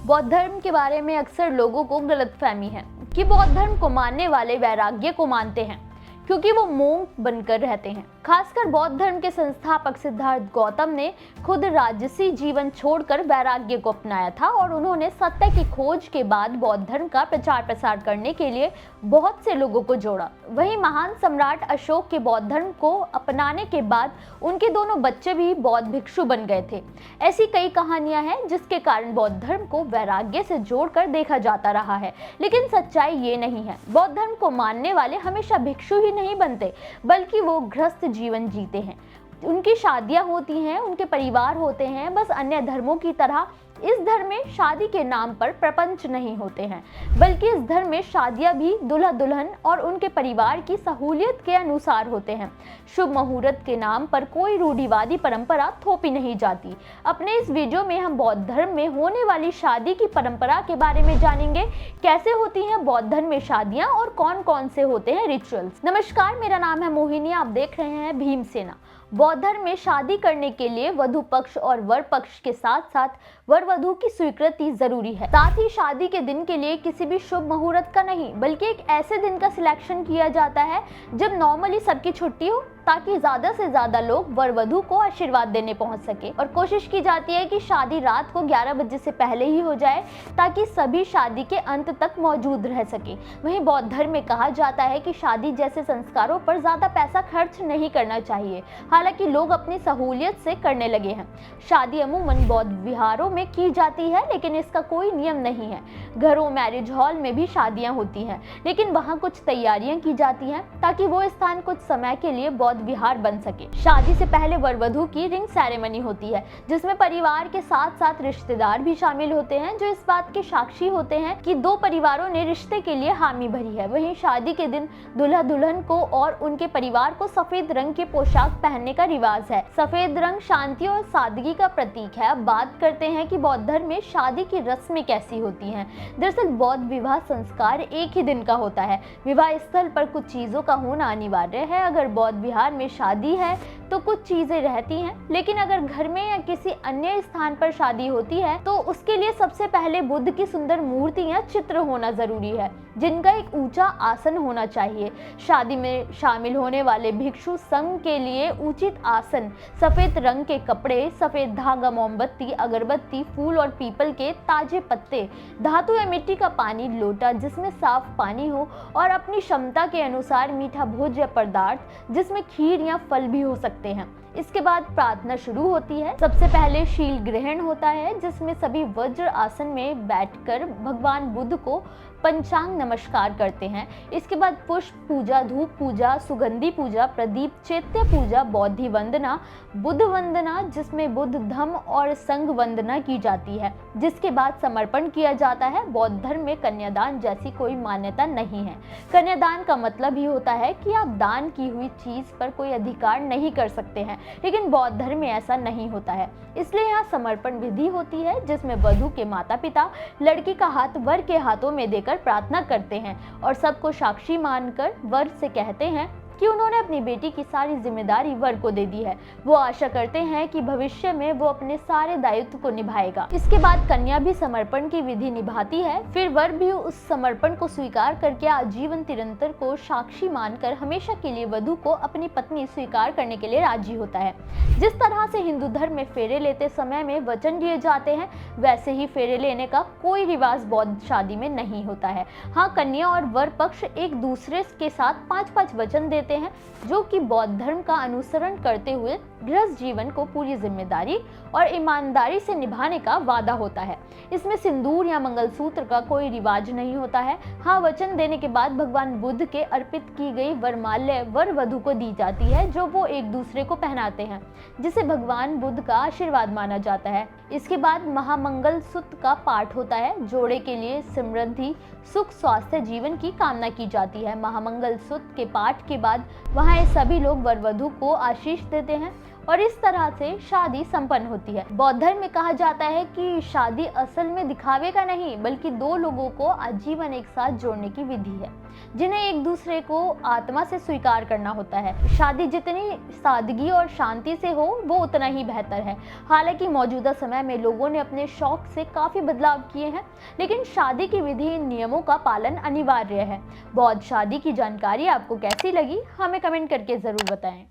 बौद्ध धर्म के बारे में अक्सर लोगों को गलतफहमी है कि बौद्ध धर्म को मानने वाले वैराग्य को मानते हैं क्योंकि वो मोंक बनकर रहते हैं। खासकर बौद्ध धर्म के संस्थापक सिद्धार्थ गौतम ने खुद राजसी जीवन छोड़कर वैराग्य को अपनाया था और उन्होंने सत्य की खोज के बाद बौद्ध धर्म का प्रचार प्रसार करने के लिए बहुत से लोगों को जोड़ा। वहीं महान सम्राट अशोक के बौद्ध धर्म को अपनाने के बाद उनके दोनों बच्चे भी बौद्ध भिक्षु बन गए थे। ऐसी कई कहानियां हैं जिसके कारण बौद्ध धर्म को वैराग्य से जोड़कर देखा जाता रहा है, लेकिन सच्चाई ये नहीं है। बौद्ध धर्म को मानने वाले हमेशा भिक्षु ही नहीं बनते, बल्कि वो गृहस्थ जीवन जीते हैं। उनकी शादियां होती हैं, उनके परिवार होते हैं। बस अन्य धर्मों की तरह इस धर्म में शादी के नाम पर प्रपंच नहीं होते हैं, बल्कि इस धर्म में शादियां भी दूल्हा दुल्हन और उनके परिवार की सहूलियत के अनुसार होते हैं। शुभ मुहूर्त के नाम पर कोई रूढ़िवादी परंपरा थोपी नहीं जाती। अपने इस वीडियो में हम बौद्ध धर्म में होने वाली शादी की परंपरा के बारे में जानेंगे, कैसे होती हैं बौद्ध धर्म में शादियां और कौन कौन से होते हैं रिचुअल्स। नमस्कार, मेरा नाम है मोहिनी, आप देख रहे हैं भीमसेना। बौद्ध धर्म में शादी करने के लिए वधु पक्ष और वर पक्ष के साथ साथ वर वधु की स्वीकृति जरूरी है। साथ ही शादी के दिन के लिए किसी भी शुभ मुहूर्त का नहीं, बल्कि एक ऐसे दिन का सिलेक्शन किया जाता है जब नॉर्मली सबकी छुट्टी हो, ताकि ज्यादा से ज्यादा लोग वर वधु को आशीर्वाद देने पहुंच सके। और कोशिश की जाती है कि शादी रात को 11 बजे से पहले ही हो जाए, ताकि सभी शादी के अंत तक मौजूद रह सके। वहीं बौद्ध धर्म में कहा जाता है कि शादी जैसे संस्कारों पर ज्यादा पैसा खर्च नहीं करना चाहिए, हालांकि लोग अपनी सहूलियत से करने लगे हैं। शादी अमूमन बौद्ध विहारों में की जाती है, लेकिन इसका कोई नियम नहीं है। घरों, मैरिज हॉल में भी शादियां होती हैं, लेकिन वहां कुछ तैयारियां की जाती हैं ताकि वो स्थान कुछ समय के लिए बौद्ध विहार बन सके। शादी से पहले वर वधु की रिंग सेरेमनी होती है, जिसमें परिवार के साथ साथ रिश्तेदार भी शामिल होते हैं, जो इस बात के साक्षी होते हैं कि दो परिवारों ने रिश्ते के लिए हामी भरी है। वहीं शादी के दिन दूल्हा दुल्हन को और उनके परिवार को सफेद रंग की पोशाक पहनने का रिवाज है। सफेद रंग शांति और सादगी का प्रतीक है। अब बात करते हैं कि बौद्ध धर्म में शादी की रस्में कैसी होती हैं। दरअसल बौद्ध विवाह संस्कार एक ही दिन का होता है। विवाह स्थल पर कुछ चीजों का होना अनिवार्य है। अगर बौद्ध विहार में शादी है तो कुछ चीजें रहती हैं, लेकिन अगर घर में या किसी अन्य स्थान पर शादी होती है तो उसके लिए सबसे पहले बुद्ध की सुंदर मूर्ति या चित्र होना जरूरी है, जिनका एक ऊंचा आसन होना चाहिए। शादी में शामिल होने वाले भिक्षु संघ के लिए उचित आसन, सफेद रंग के कपड़े, सफेद धागा, मोमबत्ती, अगरबत्ती, फूल और पीपल के ताजे पत्ते, धातु या मिट्टी का पानी, लोटा जिसमें साफ पानी हो और अपनी क्षमता के अनुसार मीठा भोज्य पदार्थ जिसमें खीर या फल भी हो सकते हैं। इसके बाद प्रार्थना शुरू होती है। सबसे पहले शील ग्रहण होता है, जिसमें सभी वज्र आसन में बैठकर भगवान बुद्ध को पंचांग नमस्कार करते हैं। इसके बाद पुष्प पूजा, धूप पूजा, सुगंधी पूजा, प्रदीप, चैत्य पूजा, बौद्धि वंदना, बुद्ध वंदना जिसमें बुद्ध धम्म और संघ वंदना की जाती है, जिसके बाद समर्पण किया जाता है। बौद्ध धर्म में कन्यादान जैसी कोई मान्यता नहीं है। कन्यादान का मतलब ही होता है कि आप दान की हुई चीज पर कोई अधिकार नहीं कर सकते हैं, लेकिन बौद्ध धर्म में ऐसा नहीं होता है। इसलिए यहाँ समर्पण विधि होती है, जिसमें वधु के माता पिता लड़की का हाथ वर के हाथों में देकर प्रार्थना करते हैं और सबको साक्षी मानकर वर से कहते हैं कि उन्होंने अपनी बेटी की सारी जिम्मेदारी वर को दे दी है। वो आशा करते हैं कि भविष्य में वो अपने सारे दायित्व को निभाएगा। इसके बाद कन्या भी समर्पण की विधि निभाती है। फिर वर भी उस समर्पण को स्वीकार करके आजीवन निरंतर को साक्षी मानकर हमेशा के लिए वधु को अपनी पत्नी स्वीकार करने के लिए राजी होता है। जिस तरह से हिंदू धर्म में फेरे लेते समय में वचन दिए जाते हैं, वैसे ही फेरे लेने का कोई रिवाज बौद्ध शादी में नहीं होता है। हाँ, कन्या और वर पक्ष एक दूसरे के साथ 5-5 वचन देते हैं, जो कि बौद्ध धर्म का अनुसरण करते हुए गृहस्थ जीवन को पूरी जिम्मेदारी और ईमानदारी से निभाने का वादा होता है। इसमें सिंदूर या मंगलसूत्र का कोई रिवाज नहीं होता है। हाँ, वचन देने के बाद भगवान बुद्ध के अर्पित की गई वरमाल्य वर वधु को दी जाती है, जो वो एक दूसरे को पहनाते हैं, जिसे भगवान बुद्ध का आशीर्वाद माना जाता है। इसके बाद महामंगल सूत्र का पाठ होता है। जोड़े के लिए समृद्धि, सुख, स्वास्थ्य, जीवन की कामना की जाती है। महामंगल सूत्र के पाठ के बाद वहाँ सभी लोग वर वधु को आशीष देते हैं। और इस तरह से शादी संपन्न होती है। बौद्ध धर्म में कहा जाता है कि शादी असल में दिखावे का नहीं बल्कि दो लोगों को आजीवन एक साथ जोड़ने की विधि है, जिन्हें एक दूसरे को आत्मा से स्वीकार करना होता है। शादी जितनी सादगी और शांति से हो वो उतना ही बेहतर है। हालांकि मौजूदा समय में लोगों ने अपने शौक से काफी बदलाव किए हैं, लेकिन शादी की विधि इन नियमों का पालन अनिवार्य है। बौद्ध शादी की जानकारी आपको कैसी लगी हमें कमेंट करके जरूर बताएं।